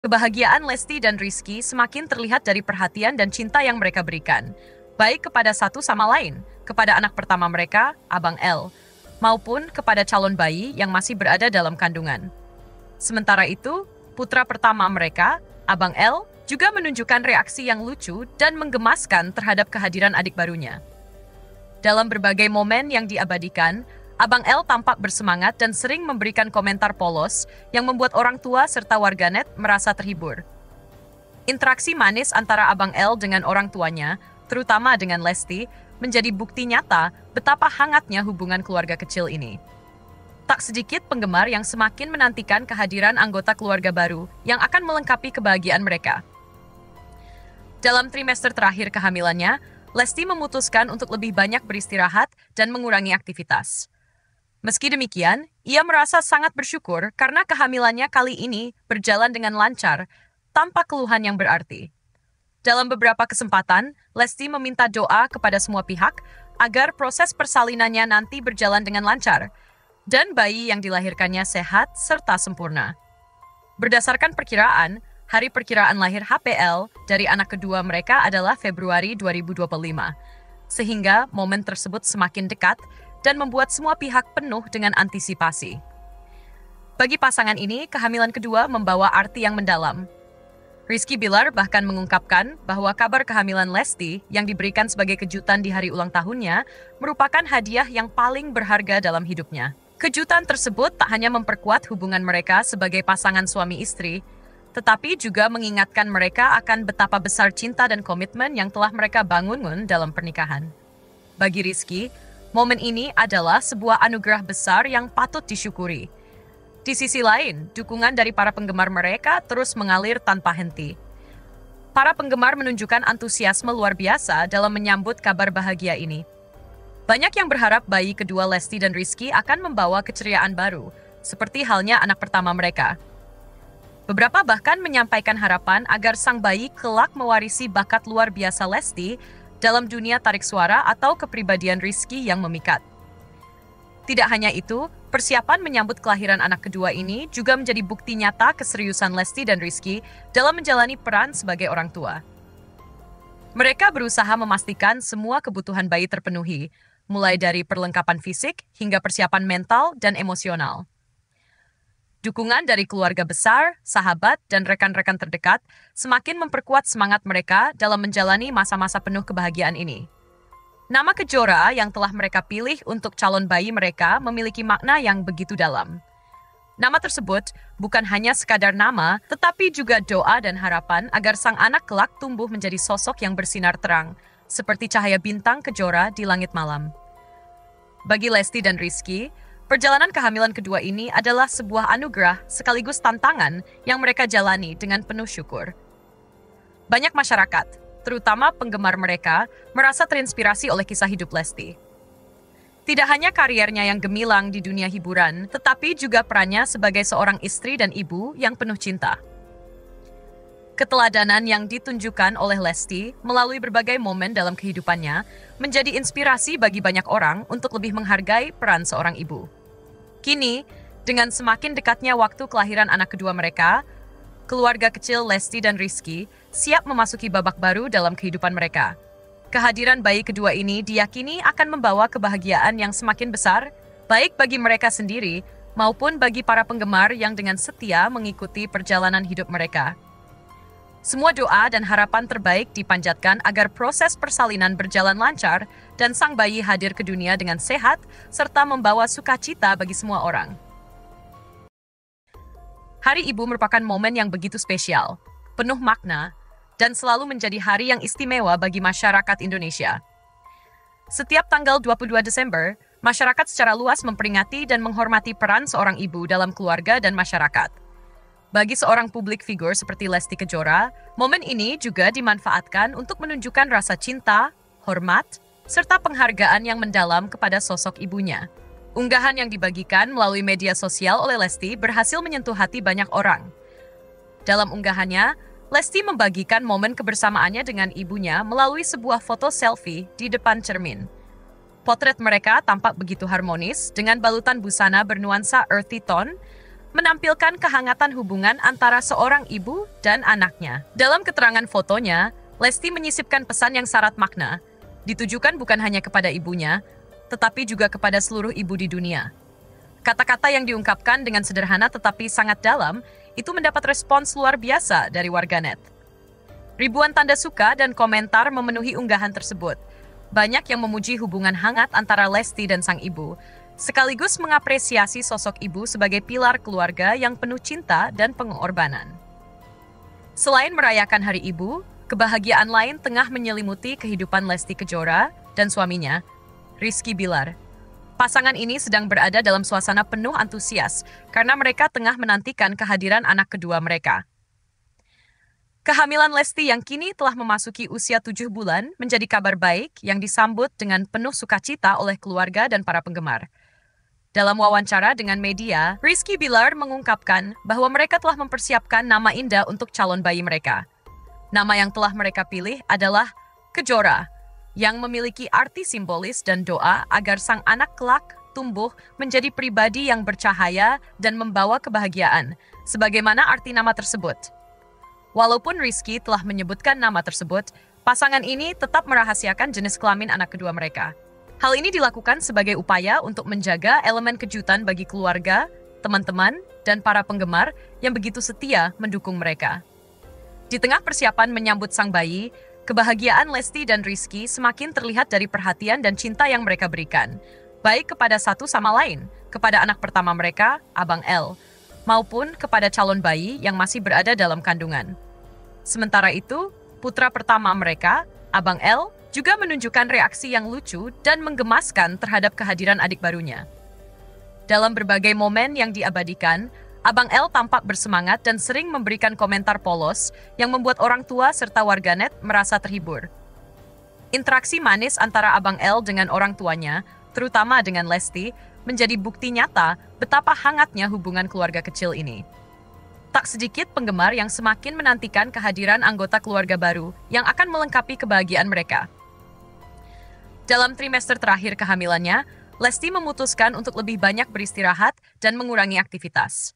Kebahagiaan Lesti dan Rizky semakin terlihat dari perhatian dan cinta yang mereka berikan, baik kepada satu sama lain, kepada anak pertama mereka, Abang L, maupun kepada calon bayi yang masih berada dalam kandungan. Sementara itu, putra pertama mereka, Abang L, juga menunjukkan reaksi yang lucu dan menggemaskan terhadap kehadiran adik barunya. Dalam berbagai momen yang diabadikan, Abang L tampak bersemangat dan sering memberikan komentar polos yang membuat orang tua serta warganet merasa terhibur. Interaksi manis antara Abang L dengan orang tuanya, terutama dengan Lesti, menjadi bukti nyata betapa hangatnya hubungan keluarga kecil ini. Tak sedikit penggemar yang semakin menantikan kehadiran anggota keluarga baru yang akan melengkapi kebahagiaan mereka. Dalam trimester terakhir kehamilannya, Lesti memutuskan untuk lebih banyak beristirahat dan mengurangi aktivitas. Meski demikian, ia merasa sangat bersyukur karena kehamilannya kali ini berjalan dengan lancar, tanpa keluhan yang berarti. Dalam beberapa kesempatan, Lesti meminta doa kepada semua pihak agar proses persalinannya nanti berjalan dengan lancar, dan bayi yang dilahirkannya sehat serta sempurna. Berdasarkan perkiraan, hari perkiraan lahir HPL dari anak kedua mereka adalah Februari 2025, sehingga momen tersebut semakin dekat dan membuat semua pihak penuh dengan antisipasi. Bagi pasangan ini, kehamilan kedua membawa arti yang mendalam. Rizky Bilar bahkan mengungkapkan bahwa kabar kehamilan Lesti yang diberikan sebagai kejutan di hari ulang tahunnya merupakan hadiah yang paling berharga dalam hidupnya. Kejutan tersebut tak hanya memperkuat hubungan mereka sebagai pasangan suami istri, tetapi juga mengingatkan mereka akan betapa besar cinta dan komitmen yang telah mereka bangun dalam pernikahan. Bagi Rizky, momen ini adalah sebuah anugerah besar yang patut disyukuri. Di sisi lain, dukungan dari para penggemar mereka terus mengalir tanpa henti. Para penggemar menunjukkan antusiasme luar biasa dalam menyambut kabar bahagia ini. Banyak yang berharap bayi kedua Lesti dan Rizky akan membawa keceriaan baru, seperti halnya anak pertama mereka. Beberapa bahkan menyampaikan harapan agar sang bayi kelak mewarisi bakat luar biasa Lesti dalam dunia tarik suara atau kepribadian Rizky yang memikat. Tidak hanya itu, persiapan menyambut kelahiran anak kedua ini juga menjadi bukti nyata keseriusan Lesti dan Rizky dalam menjalani peran sebagai orang tua. Mereka berusaha memastikan semua kebutuhan bayi terpenuhi, mulai dari perlengkapan fisik hingga persiapan mental dan emosional. Dukungan dari keluarga besar, sahabat, dan rekan-rekan terdekat semakin memperkuat semangat mereka dalam menjalani masa-masa penuh kebahagiaan ini. Nama Kejora yang telah mereka pilih untuk calon bayi mereka memiliki makna yang begitu dalam. Nama tersebut bukan hanya sekadar nama, tetapi juga doa dan harapan agar sang anak kelak tumbuh menjadi sosok yang bersinar terang, seperti cahaya bintang Kejora di langit malam. Bagi Lesti dan Rizky, perjalanan kehamilan kedua ini adalah sebuah anugerah sekaligus tantangan yang mereka jalani dengan penuh syukur. Banyak masyarakat, terutama penggemar mereka, merasa terinspirasi oleh kisah hidup Lesti. Tidak hanya kariernya yang gemilang di dunia hiburan, tetapi juga perannya sebagai seorang istri dan ibu yang penuh cinta. Keteladanan yang ditunjukkan oleh Lesti melalui berbagai momen dalam kehidupannya menjadi inspirasi bagi banyak orang untuk lebih menghargai peran seorang ibu. Kini, dengan semakin dekatnya waktu kelahiran anak kedua mereka, keluarga kecil Lesti dan Rizky siap memasuki babak baru dalam kehidupan mereka. Kehadiran bayi kedua ini diyakini akan membawa kebahagiaan yang semakin besar, baik bagi mereka sendiri maupun bagi para penggemar yang dengan setia mengikuti perjalanan hidup mereka. Semua doa dan harapan terbaik dipanjatkan agar proses persalinan berjalan lancar dan sang bayi hadir ke dunia dengan sehat serta membawa sukacita bagi semua orang. Hari Ibu merupakan momen yang begitu spesial, penuh makna, dan selalu menjadi hari yang istimewa bagi masyarakat Indonesia. Setiap tanggal 22 Desember, masyarakat secara luas memperingati dan menghormati peran seorang ibu dalam keluarga dan masyarakat. Bagi seorang publik figur seperti Lesti Kejora, momen ini juga dimanfaatkan untuk menunjukkan rasa cinta, hormat, serta penghargaan yang mendalam kepada sosok ibunya. Unggahan yang dibagikan melalui media sosial oleh Lesti berhasil menyentuh hati banyak orang. Dalam unggahannya, Lesti membagikan momen kebersamaannya dengan ibunya melalui sebuah foto selfie di depan cermin. Potret mereka tampak begitu harmonis dengan balutan busana bernuansa earthy tone, menampilkan kehangatan hubungan antara seorang ibu dan anaknya. Dalam keterangan fotonya, Lesti menyisipkan pesan yang syarat makna, ditujukan bukan hanya kepada ibunya, tetapi juga kepada seluruh ibu di dunia. Kata-kata yang diungkapkan dengan sederhana tetapi sangat dalam, itu mendapat respons luar biasa dari warganet. Ribuan tanda suka dan komentar memenuhi unggahan tersebut. Banyak yang memuji hubungan hangat antara Lesti dan sang ibu, sekaligus mengapresiasi sosok ibu sebagai pilar keluarga yang penuh cinta dan pengorbanan. Selain merayakan Hari Ibu, kebahagiaan lain tengah menyelimuti kehidupan Lesti Kejora dan suaminya, Rizky Bilar. Pasangan ini sedang berada dalam suasana penuh antusias karena mereka tengah menantikan kehadiran anak kedua mereka. Kehamilan Lesti yang kini telah memasuki usia 7 bulan menjadi kabar baik yang disambut dengan penuh sukacita oleh keluarga dan para penggemar. Dalam wawancara dengan media, Rizky Bilar mengungkapkan bahwa mereka telah mempersiapkan nama indah untuk calon bayi mereka. Nama yang telah mereka pilih adalah Kejora, yang memiliki arti simbolis dan doa agar sang anak kelak tumbuh menjadi pribadi yang bercahaya dan membawa kebahagiaan, sebagaimana arti nama tersebut. Walaupun Rizky telah menyebutkan nama tersebut, pasangan ini tetap merahasiakan jenis kelamin anak kedua mereka. Hal ini dilakukan sebagai upaya untuk menjaga elemen kejutan bagi keluarga, teman-teman, dan para penggemar yang begitu setia mendukung mereka. Di tengah persiapan menyambut sang bayi, kebahagiaan Lesti dan Rizky semakin terlihat dari perhatian dan cinta yang mereka berikan, baik kepada satu sama lain, kepada anak pertama mereka, Abang L, maupun kepada calon bayi yang masih berada dalam kandungan. Sementara itu, putra pertama mereka, Abang L, juga menunjukkan reaksi yang lucu dan menggemaskan terhadap kehadiran adik barunya. Dalam berbagai momen yang diabadikan, Abang L tampak bersemangat dan sering memberikan komentar polos yang membuat orang tua serta warganet merasa terhibur. Interaksi manis antara Abang L dengan orang tuanya, terutama dengan Lesti, menjadi bukti nyata betapa hangatnya hubungan keluarga kecil ini. Tak sedikit penggemar yang semakin menantikan kehadiran anggota keluarga baru yang akan melengkapi kebahagiaan mereka. Dalam trimester terakhir kehamilannya, Lesti memutuskan untuk lebih banyak beristirahat dan mengurangi aktivitas.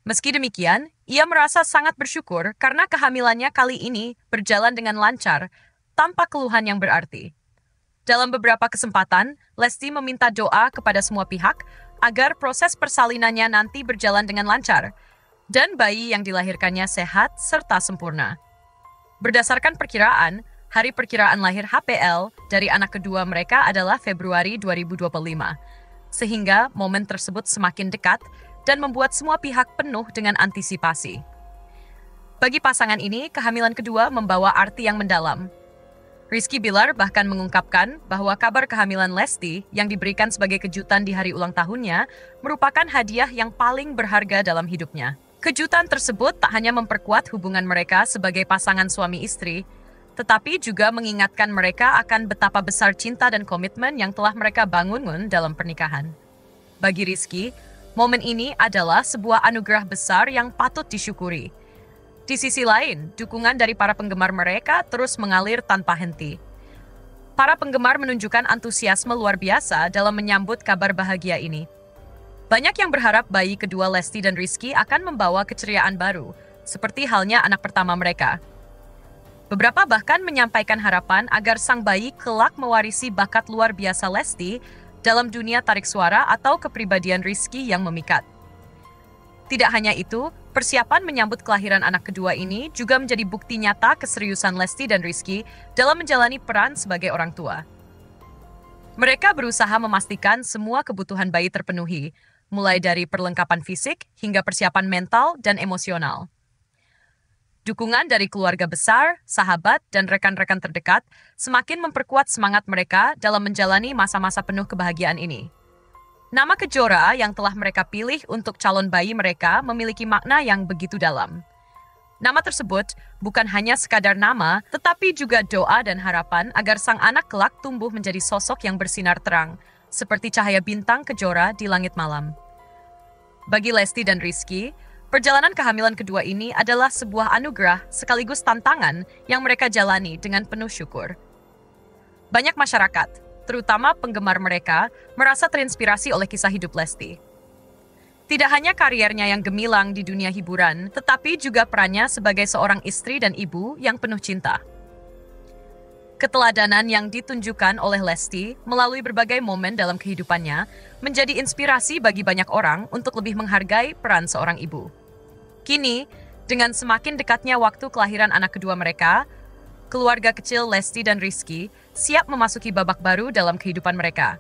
Meski demikian, ia merasa sangat bersyukur karena kehamilannya kali ini berjalan dengan lancar, tanpa keluhan yang berarti. Dalam beberapa kesempatan, Lesti meminta doa kepada semua pihak agar proses persalinannya nanti berjalan dengan lancar, dan bayi yang dilahirkannya sehat serta sempurna. Berdasarkan perkiraan, hari perkiraan lahir HPL dari anak kedua mereka adalah Februari 2025, sehingga momen tersebut semakin dekat dan membuat semua pihak penuh dengan antisipasi. Bagi pasangan ini, kehamilan kedua membawa arti yang mendalam. Rizky Bilar bahkan mengungkapkan bahwa kabar kehamilan Lesti yang diberikan sebagai kejutan di hari ulang tahunnya merupakan hadiah yang paling berharga dalam hidupnya. Kejutan tersebut tak hanya memperkuat hubungan mereka sebagai pasangan suami istri, tetapi juga mengingatkan mereka akan betapa besar cinta dan komitmen yang telah mereka bangun dalam pernikahan. Bagi Rizky, momen ini adalah sebuah anugerah besar yang patut disyukuri. Di sisi lain, dukungan dari para penggemar mereka terus mengalir tanpa henti. Para penggemar menunjukkan antusiasme luar biasa dalam menyambut kabar bahagia ini. Banyak yang berharap bayi kedua Lesti dan Rizky akan membawa keceriaan baru, seperti halnya anak pertama mereka. Beberapa bahkan menyampaikan harapan agar sang bayi kelak mewarisi bakat luar biasa Lesti dalam dunia tarik suara atau kepribadian Rizky yang memikat. Tidak hanya itu, persiapan menyambut kelahiran anak kedua ini juga menjadi bukti nyata keseriusan Lesti dan Rizky dalam menjalani peran sebagai orang tua. Mereka berusaha memastikan semua kebutuhan bayi terpenuhi, mulai dari perlengkapan fisik hingga persiapan mental dan emosional. Dukungan dari keluarga besar, sahabat, dan rekan-rekan terdekat semakin memperkuat semangat mereka dalam menjalani masa-masa penuh kebahagiaan ini. Nama Kejora yang telah mereka pilih untuk calon bayi mereka memiliki makna yang begitu dalam. Nama tersebut bukan hanya sekadar nama, tetapi juga doa dan harapan agar sang anak kelak tumbuh menjadi sosok yang bersinar terang, seperti cahaya bintang Kejora di langit malam. Bagi Lesti dan Rizky, perjalanan kehamilan kedua ini adalah sebuah anugerah sekaligus tantangan yang mereka jalani dengan penuh syukur. Banyak masyarakat, terutama penggemar mereka, merasa terinspirasi oleh kisah hidup Lesti. Tidak hanya kariernya yang gemilang di dunia hiburan, tetapi juga perannya sebagai seorang istri dan ibu yang penuh cinta. Keteladanan yang ditunjukkan oleh Lesti melalui berbagai momen dalam kehidupannya menjadi inspirasi bagi banyak orang untuk lebih menghargai peran seorang ibu. Kini, dengan semakin dekatnya waktu kelahiran anak kedua mereka, keluarga kecil Lesti dan Rizky siap memasuki babak baru dalam kehidupan mereka.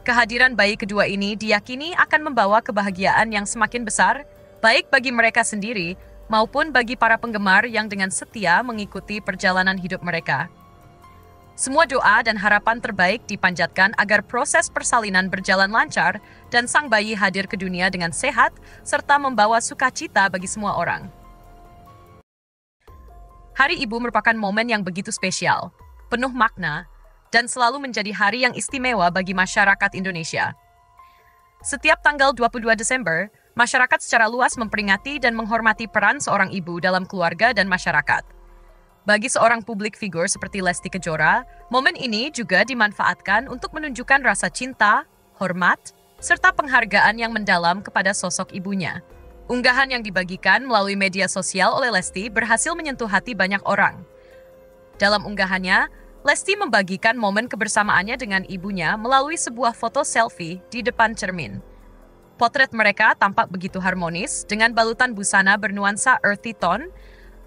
Kehadiran bayi kedua ini diyakini akan membawa kebahagiaan yang semakin besar, baik bagi mereka sendiri maupun bagi para penggemar yang dengan setia mengikuti perjalanan hidup mereka. Semua doa dan harapan terbaik dipanjatkan agar proses persalinan berjalan lancar dan sang bayi hadir ke dunia dengan sehat serta membawa sukacita bagi semua orang. Hari Ibu merupakan momen yang begitu spesial, penuh makna, dan selalu menjadi hari yang istimewa bagi masyarakat Indonesia. Setiap tanggal 22 Desember, masyarakat secara luas memperingati dan menghormati peran seorang ibu dalam keluarga dan masyarakat. Bagi seorang publik figur seperti Lesti Kejora, momen ini juga dimanfaatkan untuk menunjukkan rasa cinta, hormat, serta penghargaan yang mendalam kepada sosok ibunya. Unggahan yang dibagikan melalui media sosial oleh Lesti berhasil menyentuh hati banyak orang. Dalam unggahannya, Lesti membagikan momen kebersamaannya dengan ibunya melalui sebuah foto selfie di depan cermin. Potret mereka tampak begitu harmonis dengan balutan busana bernuansa earthy tone,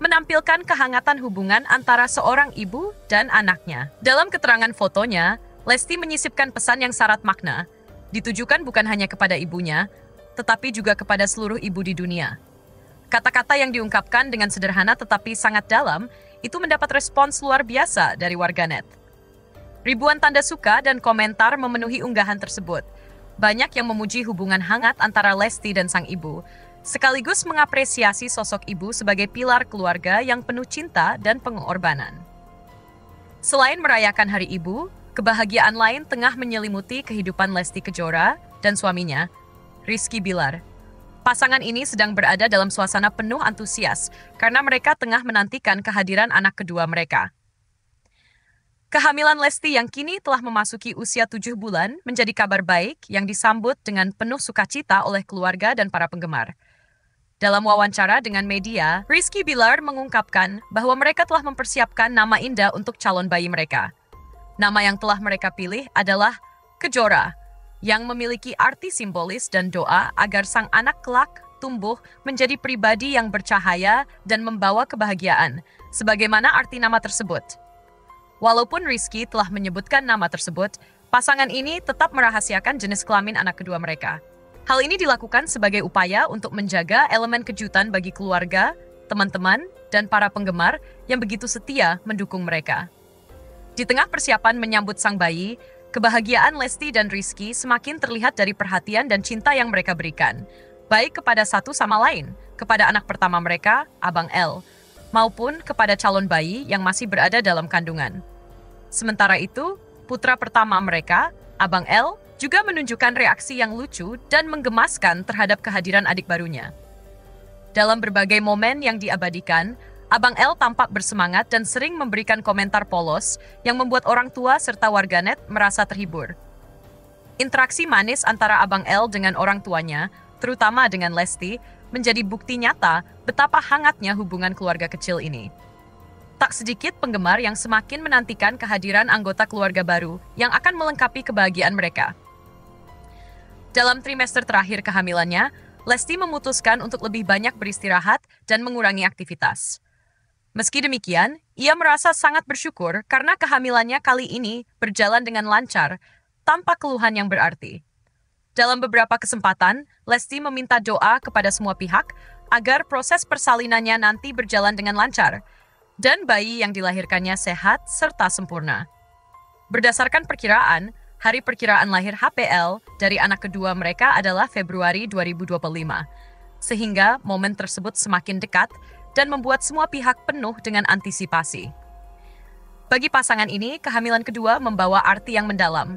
menampilkan kehangatan hubungan antara seorang ibu dan anaknya. Dalam keterangan fotonya, Lesti menyisipkan pesan yang syarat makna, ditujukan bukan hanya kepada ibunya, tetapi juga kepada seluruh ibu di dunia. Kata-kata yang diungkapkan dengan sederhana tetapi sangat dalam, itu mendapat respons luar biasa dari warganet. Ribuan tanda suka dan komentar memenuhi unggahan tersebut. Banyak yang memuji hubungan hangat antara Lesti dan sang ibu, sekaligus mengapresiasi sosok ibu sebagai pilar keluarga yang penuh cinta dan pengorbanan. Selain merayakan Hari Ibu, kebahagiaan lain tengah menyelimuti kehidupan Lesti Kejora dan suaminya, Rizky Bilar. Pasangan ini sedang berada dalam suasana penuh antusias karena mereka tengah menantikan kehadiran anak kedua mereka. Kehamilan Lesti yang kini telah memasuki usia 7 bulan menjadi kabar baik yang disambut dengan penuh sukacita oleh keluarga dan para penggemar. Dalam wawancara dengan media, Rizky Bilar mengungkapkan bahwa mereka telah mempersiapkan nama indah untuk calon bayi mereka. Nama yang telah mereka pilih adalah Kejora, yang memiliki arti simbolis dan doa agar sang anak kelak tumbuh menjadi pribadi yang bercahaya dan membawa kebahagiaan, sebagaimana arti nama tersebut. Walaupun Rizky telah menyebutkan nama tersebut, pasangan ini tetap merahasiakan jenis kelamin anak kedua mereka. Hal ini dilakukan sebagai upaya untuk menjaga elemen kejutan bagi keluarga, teman-teman, dan para penggemar yang begitu setia mendukung mereka. Di tengah persiapan menyambut sang bayi, kebahagiaan Lesti dan Rizky semakin terlihat dari perhatian dan cinta yang mereka berikan, baik kepada satu sama lain, kepada anak pertama mereka, Abang L, maupun kepada calon bayi yang masih berada dalam kandungan. Sementara itu, putra pertama mereka, Abang L, juga menunjukkan reaksi yang lucu dan menggemaskan terhadap kehadiran adik barunya. Dalam berbagai momen yang diabadikan, Abang L tampak bersemangat dan sering memberikan komentar polos yang membuat orang tua serta warganet merasa terhibur. Interaksi manis antara Abang L dengan orang tuanya, terutama dengan Lesti, menjadi bukti nyata betapa hangatnya hubungan keluarga kecil ini. Tak sedikit penggemar yang semakin menantikan kehadiran anggota keluarga baru yang akan melengkapi kebahagiaan mereka. Dalam trimester terakhir kehamilannya, Lesti memutuskan untuk lebih banyak beristirahat dan mengurangi aktivitas. Meski demikian, ia merasa sangat bersyukur karena kehamilannya kali ini berjalan dengan lancar, tanpa keluhan yang berarti. Dalam beberapa kesempatan, Lesti meminta doa kepada semua pihak agar proses persalinannya nanti berjalan dengan lancar, dan bayi yang dilahirkannya sehat serta sempurna. Berdasarkan perkiraan, hari perkiraan lahir HPL dari anak kedua mereka adalah Februari 2025, sehingga momen tersebut semakin dekat dan membuat semua pihak penuh dengan antisipasi. Bagi pasangan ini, kehamilan kedua membawa arti yang mendalam.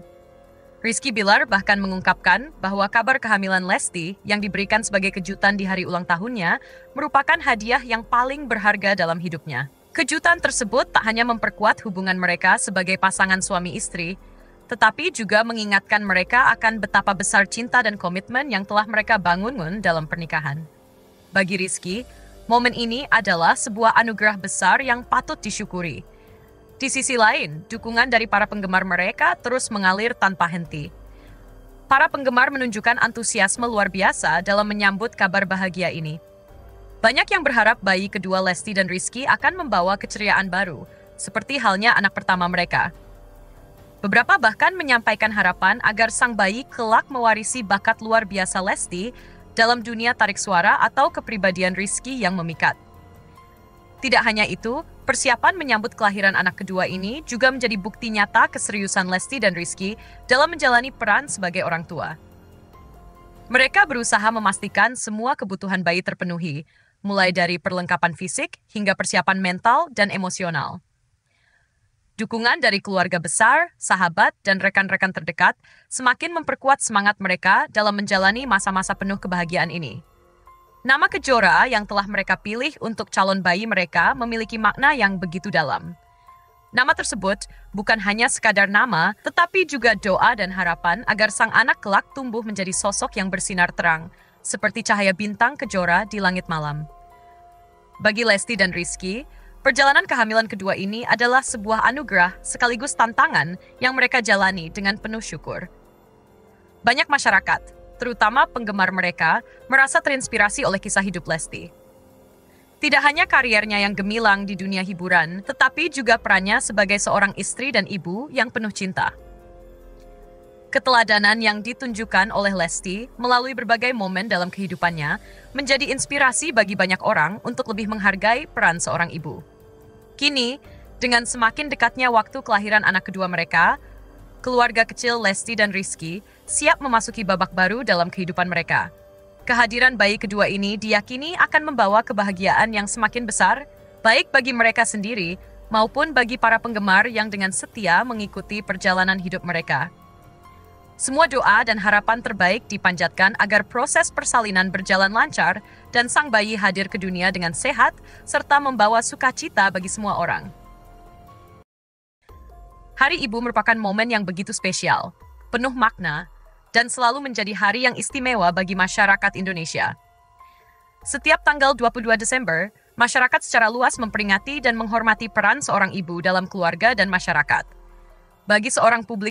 Rizky Bilar bahkan mengungkapkan bahwa kabar kehamilan Lesti yang diberikan sebagai kejutan di hari ulang tahunnya merupakan hadiah yang paling berharga dalam hidupnya. Kejutan tersebut tak hanya memperkuat hubungan mereka sebagai pasangan suami istri, tetapi juga mengingatkan mereka akan betapa besar cinta dan komitmen yang telah mereka bangun dalam pernikahan. Bagi Rizky, momen ini adalah sebuah anugerah besar yang patut disyukuri. Di sisi lain, dukungan dari para penggemar mereka terus mengalir tanpa henti. Para penggemar menunjukkan antusiasme luar biasa dalam menyambut kabar bahagia ini. Banyak yang berharap bayi kedua Lesti dan Rizky akan membawa keceriaan baru, seperti halnya anak pertama mereka. Beberapa bahkan menyampaikan harapan agar sang bayi kelak mewarisi bakat luar biasa Lesti dalam dunia tarik suara atau kepribadian Rizky yang memikat. Tidak hanya itu, persiapan menyambut kelahiran anak kedua ini juga menjadi bukti nyata keseriusan Lesti dan Rizky dalam menjalani peran sebagai orang tua. Mereka berusaha memastikan semua kebutuhan bayi terpenuhi, mulai dari perlengkapan fisik hingga persiapan mental dan emosional. Dukungan dari keluarga besar, sahabat, dan rekan-rekan terdekat semakin memperkuat semangat mereka dalam menjalani masa-masa penuh kebahagiaan ini. Nama Kejora yang telah mereka pilih untuk calon bayi mereka memiliki makna yang begitu dalam. Nama tersebut bukan hanya sekadar nama, tetapi juga doa dan harapan agar sang anak kelak tumbuh menjadi sosok yang bersinar terang, seperti cahaya bintang Kejora di langit malam. Bagi Lesti dan Rizky, perjalanan kehamilan kedua ini adalah sebuah anugerah sekaligus tantangan yang mereka jalani dengan penuh syukur. Banyak masyarakat, terutama penggemar mereka, merasa terinspirasi oleh kisah hidup Lesti. Tidak hanya kariernya yang gemilang di dunia hiburan, tetapi juga perannya sebagai seorang istri dan ibu yang penuh cinta. Keteladanan yang ditunjukkan oleh Lesti melalui berbagai momen dalam kehidupannya menjadi inspirasi bagi banyak orang untuk lebih menghargai peran seorang ibu. Kini, dengan semakin dekatnya waktu kelahiran anak kedua mereka, keluarga kecil Lesti dan Rizky siap memasuki babak baru dalam kehidupan mereka. Kehadiran bayi kedua ini diyakini akan membawa kebahagiaan yang semakin besar, baik bagi mereka sendiri maupun bagi para penggemar yang dengan setia mengikuti perjalanan hidup mereka. Semua doa dan harapan terbaik dipanjatkan agar proses persalinan berjalan lancar dan sang bayi hadir ke dunia dengan sehat serta membawa sukacita bagi semua orang. Hari Ibu merupakan momen yang begitu spesial, penuh makna, dan selalu menjadi hari yang istimewa bagi masyarakat Indonesia. Setiap tanggal 22 Desember, masyarakat secara luas memperingati dan menghormati peran seorang ibu dalam keluarga dan masyarakat. Bagi seorang publik